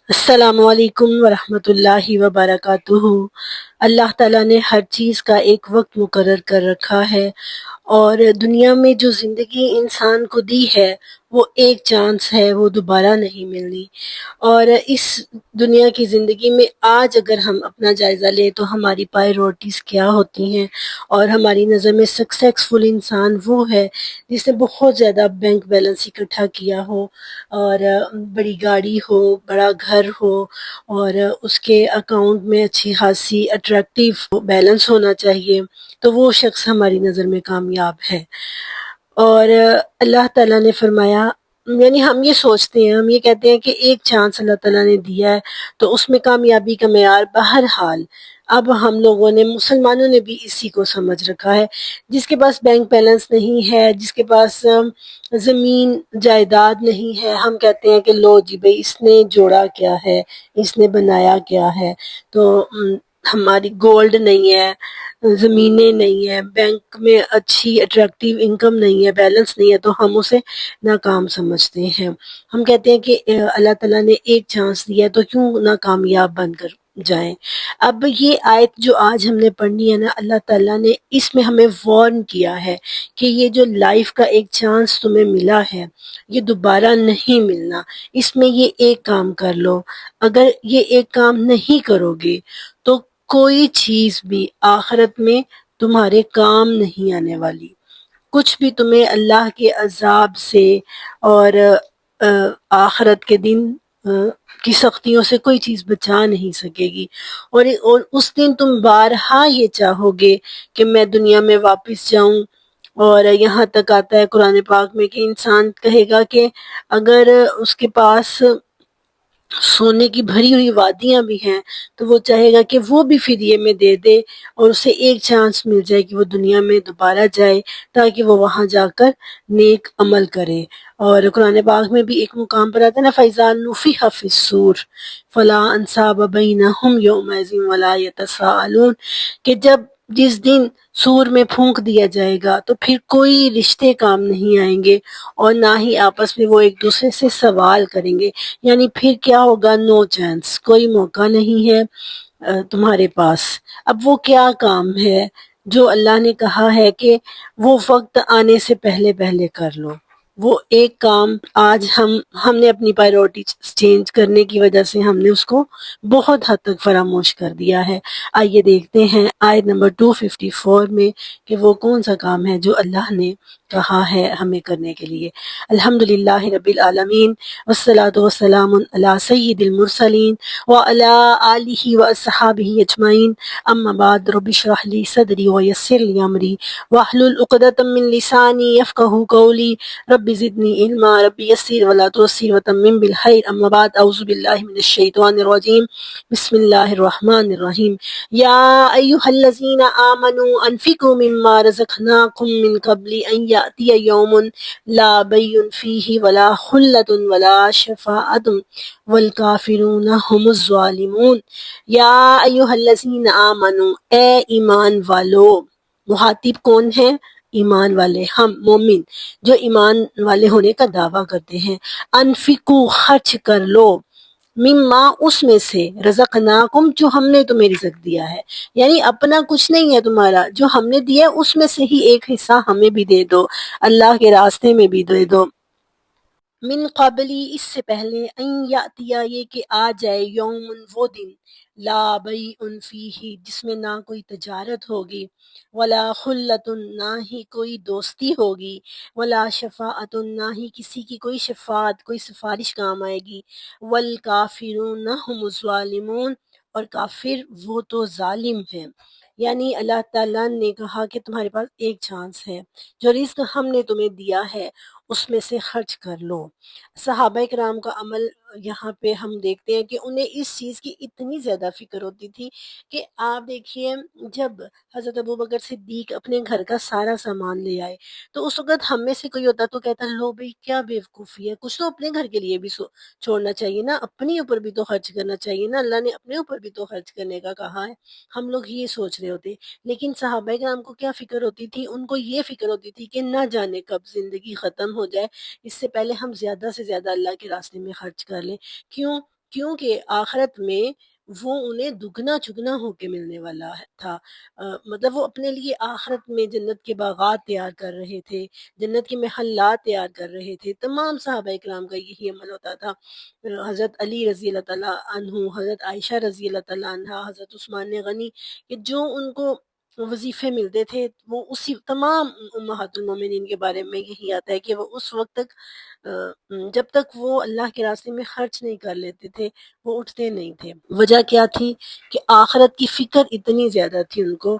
السلام علیکم ورحمۃ اللہ وبرکاتہ۔ اللہ تعالیٰ نے ہر چیز کا ایک وقت مقرر کر رکھا ہے، اور دنیا میں جو زندگی انسان کو دی ہے وہ ایک چانس ہے، وہ دوبارہ نہیں ملنی۔ اور اس دنیا کی زندگی میں آج اگر ہم اپنا جائزہ لیں تو ہماری پائرورٹیز کیا ہوتی ہیں، اور ہماری نظر میں سکسیسفل انسان وہ ہے جس نے بہت زیادہ بینک بیلنس اکٹھا کیا ہو، اور بڑی گاڑی ہو، بڑا گھر ہو، اور اس کے اکاؤنٹ میں اچھی خاصی اٹریکٹیو بیلنس ہونا چاہیے، تو وہ شخص ہماری نظر میں کامیاب ہے۔ اور اللہ تعالیٰ نے فرمایا، یعنی ہم یہ سوچتے ہیں، ہم یہ کہتے ہیں کہ ایک چانس اللہ تعالیٰ نے دیا ہے تو اس میں کامیابی کا معیار بہرحال اب ہم لوگوں نے، مسلمانوں نے بھی اسی کو سمجھ رکھا ہے۔ جس کے پاس بینک بیلنس نہیں ہے، جس کے پاس زمین جائیداد نہیں ہے، ہم کہتے ہیں کہ لو جی بھائی اس نے جوڑا کیا ہے، اس نے بنایا کیا ہے۔ تو ہماری گولڈ نہیں ہے، زمینیں نہیں ہیں، بینک میں اچھی اٹریکٹیو انکم نہیں ہے، بیلنس نہیں ہے، تو ہم اسے ناکام سمجھتے ہیں۔ ہم کہتے ہیں کہ اللہ تعالیٰ نے ایک چانس دیا ہے تو کیوں ناکامیاب بن کر جائیں۔ اب یہ آیت جو آج ہم نے پڑھنی ہے نا، اللہ تعالیٰ نے اس میں ہمیں وارن کیا ہے کہ یہ جو لائف کا ایک چانس تمہیں ملا ہے یہ دوبارہ نہیں ملنا، اس میں یہ ایک کام کر لو۔ اگر یہ ایک کام نہیں کرو گے تو کوئی چیز بھی آخرت میں تمہارے کام نہیں آنے والی، کچھ بھی تمہیں اللہ کے عذاب سے اور آخرت کے دن کی سختیوں سے کوئی چیز بچا نہیں سکے گی۔ اور اس دن تم بارہا یہ چاہو گے کہ میں دنیا میں واپس جاؤں، اور یہاں تک آتا ہے قرآن پاک میں کہ انسان کہے گا کہ اگر اس کے پاس سونے کی بھری ہوئی وادیاں بھی ہیں تو وہ چاہے گا کہ وہ بھی فدیے میں دے دے، اور اسے ایک چانس مل جائے کہ وہ دنیا میں دوبارہ جائے تاکہ وہ وہاں جا کر نیک عمل کرے۔ اور قرآن پاک میں بھی ایک مقام پر آتا ہے نا، فَإِذَا نُفِخَ فِي الصُّورِ فَلَا أَنْسَابَ بَيْنَهُمْ يَوْمَئِذٍ وَلَا يَتَسَاءَلُونَ، کہ جس دن سور میں پھونک دیا جائے گا تو پھر کوئی رشتے کام نہیں آئیں گے، اور نہ ہی آپس میں وہ ایک دوسرے سے سوال کریں گے۔ یعنی پھر کیا ہوگا؟ نو چانس، کوئی موقع نہیں ہے تمہارے پاس۔ اب وہ کیا کام ہے جو اللہ نے کہا ہے کہ وہ وقت آنے سے پہلے پہلے کر لو؟ وہ ایک کام آج ہم نے اپنی پائرورٹی چینج کرنے کی وجہ سے ہم نے اس کو بہت حد تک فراموش کر دیا ہے۔ آئیے دیکھتے ہیں آیت نمبر 254 میں کہ وہ کون سا کام ہے جو اللہ نے کہا ہے ہمیں کرنے کے لیے۔ الحمدللہ رب العالمین، والصلاة والسلام علی سید المرسلین وعلی آلہ واصحابہ اجمعین، اما بعد، رب اشرح لی صدری ویسر لی امری واحلل عقدۃ من لسانی یفقہوا قولی، رب زدنی علما، رب یسر ولا تعسر وتمم بالخیر۔ اما بعد، اعوذ باللہ من الشیطان الرجیم، بسم اللہ الرحمن الرحیم۔ یا ایھا الذین آمنوا انفقوا مما رزقناکم من قبل ان یأتی یوم لا بیع فیہ ولا خلۃ ولا شفاعۃ والکافرون هم الظالمون۔ یا ایھا الذین آمنوا، اے ایمان والو، مخاطب کون ہے؟ ایمان والے، ہم مومن جو ایمان والے ہونے کا دعویٰ کرتے ہیں۔ انفقو، خرچ کر لو، مما، اس میں سے، رزقناکم، جو ہم نے تمہیں رزق دیا ہے، یعنی اپنا کچھ نہیں ہے تمہارا، جو ہم نے دیا ہے اس میں سے ہی ایک حصہ ہمیں بھی دے دو، اللہ کے راستے میں بھی دے دو۔ من قبلی، اس سے پہلے، ان یاتیا، یہ کہ آ جائے، یوم، وہ دن، لا بیع فیہ، جس میں نہ کوئی تجارت ہوگی، ولا خلۃ، نہ ہی کوئی دوستی ہوگی، ولا شفاعت، نہ ہی کسی کی کوئی شفاعت، کوئی سفارش کام آئے گی، والکافرون هم الظالمون، اور کافر وہ تو ظالم ہیں۔ یعنی اللہ تعالیٰ نے کہا کہ تمہارے پاس ایک چانس ہے، جو رزق ہم نے تمہیں دیا ہے اس میں سے خرچ کر لو۔ صحابہ کرام کا عمل یہاں پہ ہم دیکھتے ہیں کہ انہیں اس چیز کی اتنی زیادہ فکر ہوتی تھی کہ آپ دیکھیے، جب حضرت ابوبکر صدیق اپنے گھر کا سارا سامان لے آئے تو اس وقت ہم میں سے کوئی ہوتا تو کہتا لو بھئی کیا بیوقوفی ہے، کچھ تو اپنے گھر کے لیے بھی چھوڑنا چاہیے نا، اپنے اوپر بھی تو خرچ کرنا چاہیے نا، اللہ نے اپنے اوپر بھی تو خرچ کرنے کا کہا ہے۔ ہم لوگ یہ سوچ رہے ہوتے، لیکن صحابہ کرام کو کیا فکر ہوتی تھی؟ ان کو یہ فکر ہوتی تھی کہ نہ جانے کب زندگی ختم ہو جائے، اس سے پہلے ہم زیادہ سے زیادہ اللہ کے راستے میں خرچ کر لیں۔ کیوں؟ کیونکہ آخرت میں وہ انہیں دگنا چگنا ہو کے ملنے والا تھا۔ مطلب وہ اپنے لیے آخرت میں جنت کے باغات تیار کر رہے تھے، جنت کے محلات تیار کر رہے تھے۔ تمام صحابہ اکرام کا یہی عمل ہوتا تھا۔ حضرت علی رضی اللہ تعالیٰ عنہ، حضرت عائشہ رضی اللہ تعالیٰ عنہ، حضرت عثمان غنی، کہ جو ان کو وظیفے ملتے تھے وہ اسی تمام امہات المومنین کے بارے میں یہی آتا ہے کہ وہ اس وقت تک جب تک وہ اللہ کے راستے میں خرچ نہیں کر لیتے تھے وہ اٹھتے نہیں تھے۔ وجہ کیا تھی کہ آخرت کی فکر اتنی زیادہ تھی ان کو۔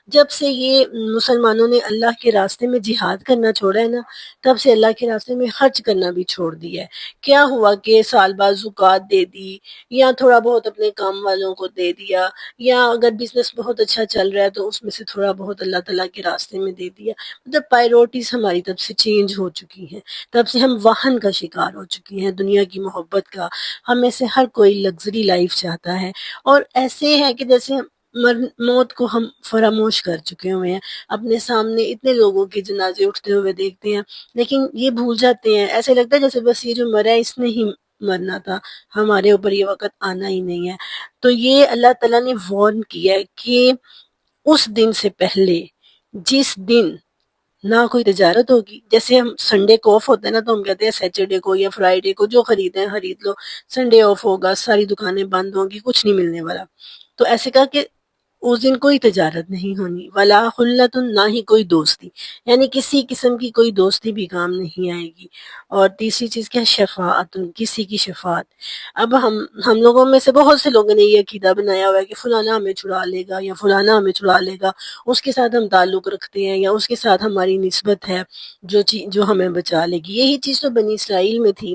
جب سے یہ مسلمانوں نے اللہ کے راستے میں جہاد کرنا چھوڑا ہے نا، تب سے اللہ کے راستے میں خرچ کرنا بھی چھوڑ دیا ہے۔ کیا ہوا کہ سال بعد زکوٰۃ دے دی، یا تھوڑا بہت اپنے کام والوں کو دے دیا، یا اگر بزنس بہت اچھا چل رہا ہے تو اس میں سے تھوڑا بہت اللہ تعالیٰ کے راستے میں دے دیا۔ مطلب پائرورٹیز ہماری طرف سے چینج ہو چکی ہیں، تب سے ہم واہن کا شکار ہو چکی ہیں، دنیا کی محبت کا۔ ہم میں سے ہر کوئی لگژری لائف چاہتا ہے، اور ایسے ہے کہ جیسے موت کو ہم فراموش کر چکے ہوئے ہیں۔ اپنے سامنے اتنے لوگوں کے جنازے اٹھتے ہوئے دیکھتے ہیں، لیکن یہ بھول جاتے ہیں، ایسے لگتا ہے جیسے بس یہ جو مرا ہے اس نے ہی مرنا تھا، ہمارے اوپر یہ وقت آنا ہی نہیں ہے۔ تو یہ اللہ تعالیٰ نے وارن کیا ہے کہ اس دن سے پہلے، جس دن نہ کوئی تجارت ہوگی، جیسے ہم سنڈے کو آف ہوتا ہے نا تو ہم کہتے ہیں سیٹرڈے کو یا فرائیڈے کو جو خریدیں خرید لو، سنڈے آف ہوگا، ساری دکانیں بند ہوں گی، کچھ نہیں ملنے والا۔ تو ایسے کہا کہ اس دن کوئی تجارت نہیں ہونی، ولا خلت، نہ ہی کوئی دوستی، یعنی کسی قسم کی کوئی دوستی بھی کام نہیں آئے گی۔ اور تیسری چیز کیا ہے؟ شفاعت، کسی کی شفاعت۔ اب ہم لوگوں میں سے بہت سے لوگوں نے یہ عقیدہ بنایا ہوا ہے کہ فلانا ہمیں چھڑا لے گا یا فلانا ہمیں چھڑا لے گا، اس کے ساتھ ہم تعلق رکھتے ہیں یا اس کے ساتھ ہماری نسبت ہے، جو ہمیں بچا لے گی۔ یہی چیز تو بنی اسرائیل میں تھی۔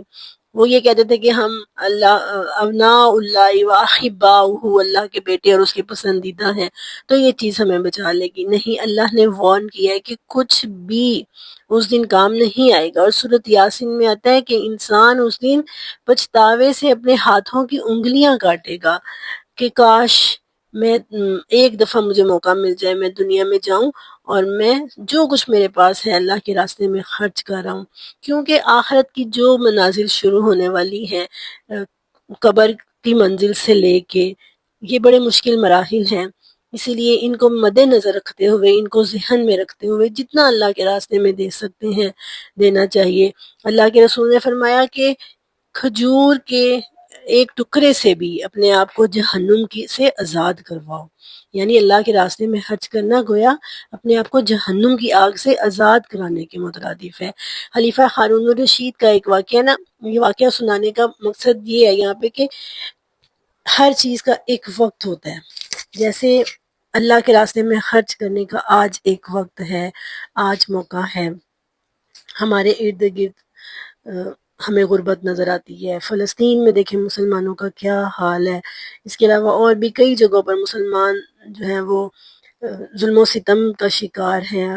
وہ یہ کہتے تھے کہ ہم ابناء اللہ و احباؤہ، اللہ کے بیٹے اور اس کے پسندیدہ ہیں، تو یہ چیز ہمیں بچا لے گی۔ نہیں، اللہ نے وارن کیا ہے کہ کچھ بھی اس دن کام نہیں آئے گا۔ اور سورۃ یاسین میں آتا ہے کہ انسان اس دن پچھتاوے سے اپنے ہاتھوں کی انگلیاں کاٹے گا کہ کاش میں ایک دفعہ مجھے موقع مل جائے، میں دنیا میں جاؤں اور میں جو کچھ میرے پاس ہے اللہ کے راستے میں خرچ کر رہا ہوں۔ کیونکہ آخرت کی جو منازل شروع ہونے والی ہیں، قبر کی منزل سے لے کے، یہ بڑے مشکل مراحل ہیں۔ اسی لیے ان کو مد نظر رکھتے ہوئے، ان کو ذہن میں رکھتے ہوئے جتنا اللہ کے راستے میں دے سکتے ہیں دینا چاہیے۔ اللہ کے رسول نے فرمایا کہ کھجور کے ایک ٹکڑے سے بھی اپنے آپ کو جہنم سے آزاد کرواؤ، یعنی اللہ کے راستے میں خرچ کرنا گویا اپنے آپ کو جہنم کی آگ سے آزاد کرانے کے مترادف ہے۔ خلیفہ ہارون الرشید کا ایک واقعہ نا، یہ واقعہ سنانے کا مقصد یہ ہے یہاں پہ کہ ہر چیز کا ایک وقت ہوتا ہے۔ جیسے اللہ کے راستے میں خرچ کرنے کا آج ایک وقت ہے، آج موقع ہے۔ ہمارے ارد گرد ہمیں غربت نظر آتی ہے۔ فلسطین میں دیکھیں مسلمانوں کا کیا حال ہے۔ اس کے علاوہ اور بھی کئی جگہوں پر مسلمان جو ہیں وہ ظلم و ستم کا شکار ہیں۔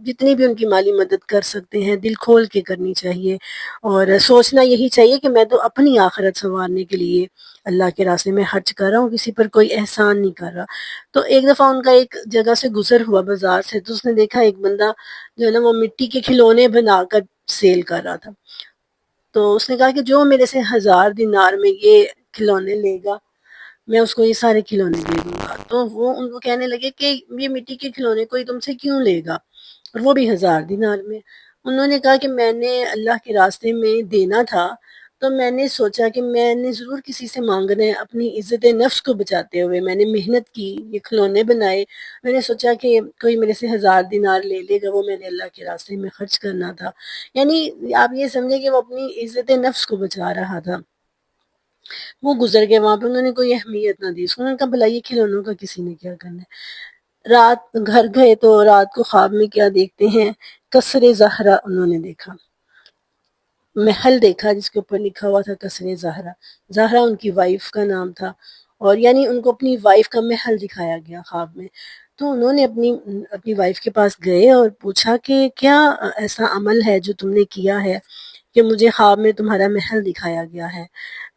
جتنی بھی ان کی مالی مدد کر سکتے ہیں دل کھول کے کرنی چاہیے، اور سوچنا یہی چاہیے کہ میں تو اپنی آخرت سنوارنے کے لیے اللہ کے راستے میں خرچ کر رہا ہوں، کسی پر کوئی احسان نہیں کر رہا۔ تو ایک دفعہ ان کا ایک جگہ سے گزر ہوا بازار سے، تو اس نے دیکھا ایک بندہ جو ہے نا وہ مٹی کے کھلونے بنا کر سیل کر رہا تھا۔ تو اس نے کہا کہ جو میرے سے 1000 دینار میں یہ کھلونے لے گا میں اس کو یہ سارے کھلونے دے دوں گا۔ تو وہ ان کو کہنے لگے کہ یہ مٹی کے کھلونے کوئی تم سے کیوں لے گا، اور وہ بھی 1000 دینار میں۔ انہوں نے کہا کہ میں نے اللہ کے راستے میں دینا تھا، تو میں نے سوچا کہ میں نے ضرور کسی سے مانگنا ہے، اپنی عزت نفس کو بچاتے ہوئے میں نے محنت کی، یہ کھلونے بنائے، میں نے سوچا کہ کوئی میرے سے 1000 دینار لے لے گا، وہ میں نے اللہ کے راستے میں خرچ کرنا تھا۔ یعنی آپ یہ سمجھیں کہ وہ اپنی عزت نفس کو بچا رہا تھا۔ وہ گزر گئے وہاں پہ، انہوں نے کوئی اہمیت نہ دی، انہوں نے کہا بھلا یہ کھلونوں کا کسی نے کیا کرنا ہے۔ رات گھر گئے تو رات کو خواب میں کیا دیکھتے ہیں؟ قصر زہرا انہوں نے دیکھا، محل دیکھا جس کے اوپر لکھا ہوا تھا قصر زہرا۔ زہرا ان کی وائف کا نام تھا، اور یعنی ان کو اپنی وائف کا محل دکھایا گیا خواب میں۔ تو انہوں نے اپنی وائف کے پاس گئے اور پوچھا کہ کیا ایسا عمل ہے جو تم نے کیا ہے کہ مجھے خواب میں تمہارا محل دکھایا گیا ہے؟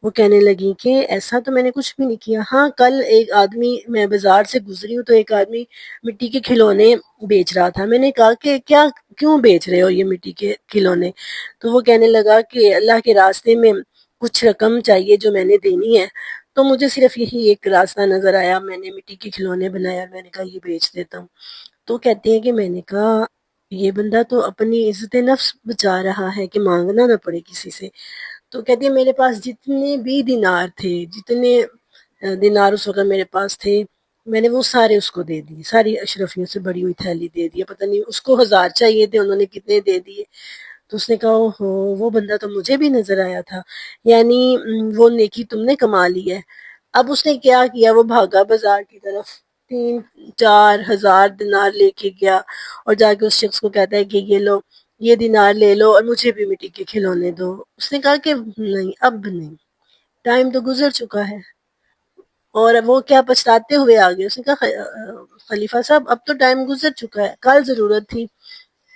وہ کہنے لگی کہ ایسا تو میں نے کچھ بھی نہیں کیا، ہاں کل ایک آدمی، میں بازار سے گزری ہوں تو ایک آدمی مٹی کے کھلونے بیچ رہا تھا، میں نے کہا کہ کیوں بیچ رہے ہو یہ مٹی کے کھلونے؟ تو وہ کہنے لگا کہ اللہ کے راستے میں کچھ رقم چاہیے جو میں نے دینی ہے، تو مجھے صرف یہی ایک راستہ نظر آیا، میں نے مٹی کے کھلونے بنایا اور میں نے کہا یہ بیچ دیتا ہوں۔ تو کہتے ہیں کہ میں نے کہا یہ بندہ تو اپنی عزت نفس بچا رہا ہے کہ مانگنا نہ پڑے کسی سے۔ تو کہتی ہے میرے پاس جتنے بھی دینار تھے، جتنے دینار اس وقت میرے پاس تھے، میں نے وہ سارے اس کو دے دیے، ساری اشرفیوں سے بڑی ہوئی تھیلی دے دی، پتہ نہیں اس کو 1000 چاہیے تھے، انہوں نے کتنے دے دیے۔ تو اس نے کہا اوہو وہ بندہ تو مجھے بھی نظر آیا تھا، یعنی وہ نیکی تم نے کما لی ہے۔ اب اس نے کیا کیا، وہ بھاگا بازار کی طرف، 3-4 ہزار دینار لے کے گیا اور جا کے اس شخص کو کہتا ہے کہ یہ لو، یہ دینار لے لو اور مجھے بھی مٹی کے کھلونے دو۔ اس نے کہا کہ نہیں، اب نہیں، ٹائم تو گزر چکا ہے۔ اور وہ کیا پچھتاتے ہوئے آگے، اس نے کہا خلیفہ صاحب اب تو ٹائم گزر چکا ہے، کل ضرورت تھی،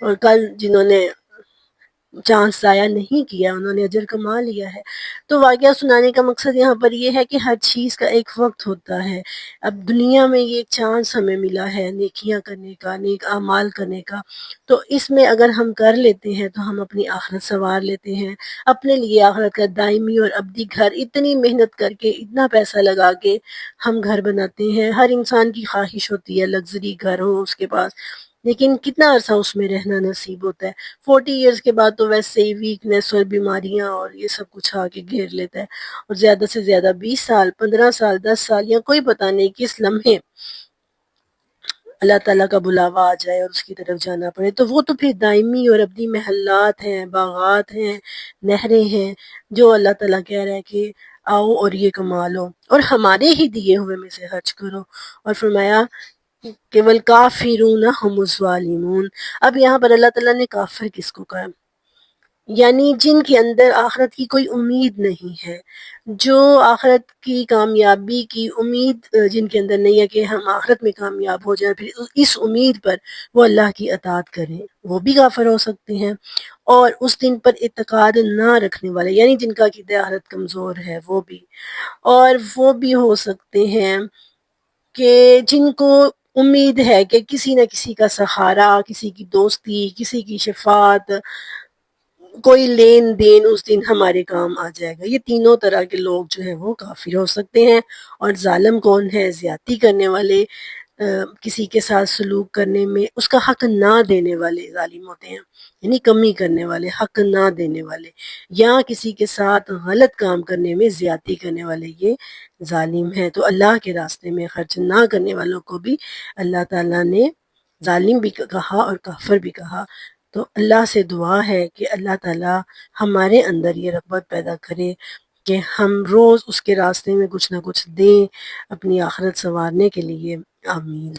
اور کل جنہوں نے چانس ضائع نہیں کیا انہوں نے اجر کما لیا ہے۔ تو واقعہ سنانے کا مقصد یہاں پر یہ ہے کہ ہر چیز کا ایک وقت ہوتا ہے۔ اب دنیا میں یہ ایک چانس ہمیں ملا ہے نیکیاں کرنے کا، نیک اعمال کرنے کا، تو اس میں اگر ہم کر لیتے ہیں تو ہم اپنی آخرت سنوار لیتے ہیں، اپنے لیے آخرت کا دائمی اور ابدی گھر اتنی محنت کر کے، اتنا پیسہ لگا کے ہم گھر بناتے ہیں۔ ہر انسان کی خواہش ہوتی ہے لگژری گھر ہو اس کے پاس، لیکن کتنا عرصہ اس میں رہنا نصیب ہوتا ہے۔ 40 ایئرز کے بعد تو ویسے ہی ویکنیس اور بیماریاں اور یہ سب کچھ آ کے گھیر لیتا ہے، اور زیادہ سے زیادہ 20 سال، 15 سال، 10 سال، یا کوئی پتہ نہیں کس لمحے اللہ تعالیٰ کا بلاوا آ جائے اور اس کی طرف جانا پڑے، تو وہ تو پھر دائمی اور ابدی محلات ہیں، باغات ہیں، نہریں ہیں، جو اللہ تعالیٰ کہہ رہا ہے کہ آؤ اور یہ کما لو اور ہمارے ہی دیے ہوئے میں سے خرچ کرو۔ اور فرمایا کہ والکافرون هم الظالمون۔ اب یہاں پر اللہ تعالیٰ نے کافر کس کو کہا؟ یعنی جن کے اندر آخرت کی کوئی امید نہیں ہے، جو آخرت کی کامیابی کی امید جن کے اندر نہیں ہے کہ ہم آخرت میں کامیاب ہو جائیں، پھر اس امید پر وہ اللہ کی اطاعت کریں، وہ بھی کافر ہو سکتے ہیں۔ اور اس دن پر اعتقاد نہ رکھنے والے، یعنی جن کا عقیدہ آخرت کمزور ہے، وہ بھی، اور وہ بھی ہو سکتے ہیں کہ جن کو امید ہے کہ کسی نہ کسی کا سہارا، کسی کی دوستی، کسی کی شفاعت، کوئی لین دین اس دن ہمارے کام آ جائے گا۔ یہ تینوں طرح کے لوگ جو ہیں وہ کافر ہو سکتے ہیں۔ اور ظالم کون ہے؟ زیادتی کرنے والے، کسی کے ساتھ سلوک کرنے میں اس کا حق نہ دینے والے ظالم ہوتے ہیں، یعنی کمی کرنے والے، حق نہ دینے والے، یا کسی کے ساتھ غلط کام کرنے میں زیادتی کرنے والے، یہ ظالم ہیں۔ تو اللہ کے راستے میں خرچ نہ کرنے والوں کو بھی اللہ تعالیٰ نے ظالم بھی کہا اور کافر بھی کہا۔ تو اللہ سے دعا ہے کہ اللہ تعالیٰ ہمارے اندر یہ رغبت پیدا کرے کہ ہم روز اس کے راستے میں کچھ نہ کچھ دیں اپنی آخرت سنوارنے کے لیے۔ آمین۔